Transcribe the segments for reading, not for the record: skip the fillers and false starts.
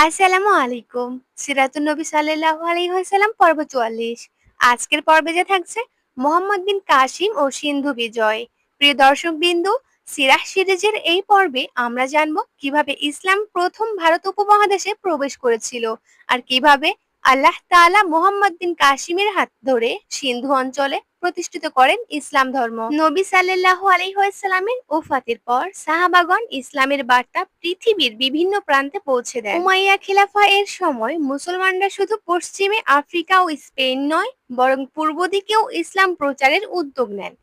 আসসালামু আলাইকুম। সিরাতুন নবী সাল্লাল্লাহু আলাইহি ওয়াসাল্লাম পর্ব ৪৪। আজকের পর্বে যে থাকছে মোহাম্মদ বিন কাসিম ও সিন্ধু বিজয়। প্রিয় দর্শকবৃন্দু, সিরাহ সিরিজের এই পর্বে আমরা জানব কিভাবে ইসলাম প্রথম ভারত উপমহাদেশে প্রবেশ করেছিল আর কিভাবে আল্লাহ তাআলা মোহাম্মদ বিন কাসিমের হাত ধরে সিন্ধু অঞ্চলে প্রতিষ্ঠিত করেন ইসলাম ধর্ম। নবী সাল্লাল্লাহু আলাইহি ওয়াসাল্লামের ওফাতের পর সাহাবাগণ ইসলামের বার্তা পৃথিবীর বিভিন্ন প্রান্তে পৌঁছে দেন। উমাইয়া খিলাফা এর সময় মুসলমানরা শুধু পশ্চিমে আফ্রিকা ও স্পেন নয়, বরং পূর্ব দিকেও ইসলাম প্রচারের উদ্যোগ নেন।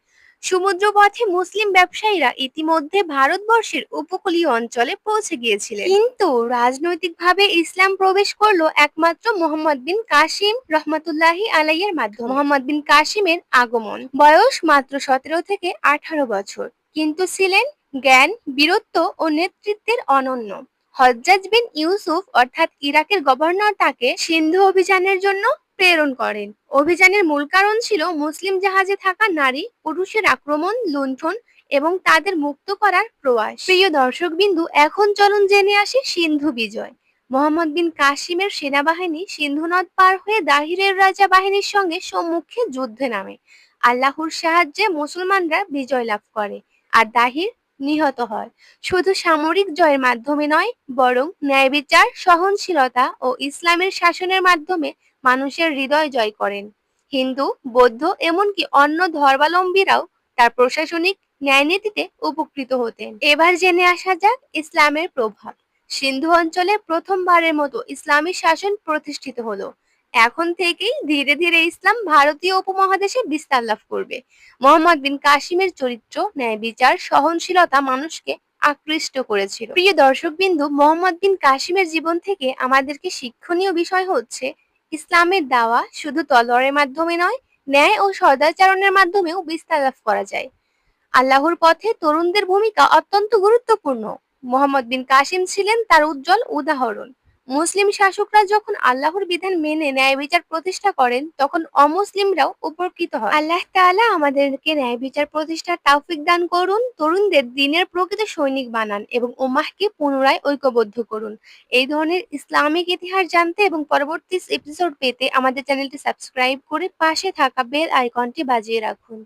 সমুদ্রপথে মুসলিম ব্যবসায়ীরা ইতিমধ্যে ভারতবর্ষের উপকূলীয় অঞ্চলে পৌঁছে গিয়েছিলেন, কিন্তু রাজনৈতিকভাবে ইসলাম প্রবেশ করলো একমাত্র মোহাম্মদ বিন কাসিম রহমাতুল্লাহি আলাইহির মাধ্যমে। মোহাম্মদ বিন কাসিমের আগমন, বয়স মাত্র ১৭ থেকে ১৮ বছর, কিন্তু ছিলেন জ্ঞান, বীরত্ব ও নেতৃত্বের অনন্য। হজ্জাজ বিন ইউসুফ অর্থাৎ ইরাকের গভর্নর তাকে সিন্ধু অভিযানের জন্য প্রেরণ করেন। অভিযানের মূল কারণ ছিল মুসলিম জাহাজে থাকা নারী পুরুষের আক্রমণ, লুণ্ঠন এবং তাদের মুক্ত করার প্রয়াস। প্রিয় দর্শকবিন্দু, এখন চলুন জেনে আসি সিন্ধু বিজয়। মোহাম্মদ বিন কাসিমের সেনাবাহিনী সিন্ধু নদ পার হয়ে দাহিরের রাজা বাহিনীর সঙ্গে সম্মুখে যুদ্ধে নামে। আল্লাহর সাহায্যে মুসলমানরা বিজয় লাভ করে আর দাহির নিহত হয়। শুধু সামরিক জয়ের মাধ্যমে নয়, বরং ন্যায় বিচার, সহনশীলতা ও ইসলামের শাসনের মাধ্যমে মানুষের হৃদয় জয় করেন। হিন্দু, বৌদ্ধ এমনকি অন্য ধর্মাবলম্বীরাও তার প্রশাসনিক ন্যায়নীতিতে উপকৃত হতেন। এবার জেনে আসা যাক ইসলামের প্রভাব। সিন্ধু অঞ্চলে প্রথমবারের মতো ইসলামী শাসন প্রতিষ্ঠিত হলো। এখন থেকেই ধীরে ধীরে ইসলাম ভারতীয় উপমহাদেশে বিস্তার লাভ করবে। মোহাম্মদ বিন কাসিমের চরিত্র, ন্যায় বিচার, সহনশীলতা মানুষকে আকৃষ্ট করেছিল। প্রিয় দর্শকবিন্দু, মোহাম্মদ বিন কাসিমের জীবন থেকে আমাদেরকে শিক্ষণীয় বিষয় হচ্ছে ইসলামের দাওয়া শুধু তলোয়ারের মাধ্যমে নয়, ন্যায় ও সদাচরণের মাধ্যমেও বিস্তার লাভ করা যায়। আল্লাহর পথে তরুণদের ভূমিকা অত্যন্ত গুরুত্বপূর্ণ। মোহাম্মদ বিন কাসিম ছিলেন তার উজ্জ্বল উদাহরণ। মুসলিম শাসকরা যখন আল্লাহর বিধান মেনে ন্যায় বিচার প্রতিষ্ঠা করেন, তখন অমুসলিমরাও উপকৃত হয়। আল্লাহ তাআলা আমাদেরকে ন্যায় বিচার প্রতিষ্ঠার তৌফিক দান করুন, তরুণদের দ্বীনের প্রকৃত সৈনিক বানান এবং উম্মাহকে পুনরায় ঐক্যবদ্ধ করুন। এই ধরনের ইসলামিক ইতিহাস জানতে এবং পরবর্তী এপিসোড পেতে আমাদের চ্যানেলটি সাবস্ক্রাইব করে পাশে থাকা বেল আইকনটি বাজিয়ে রাখুন।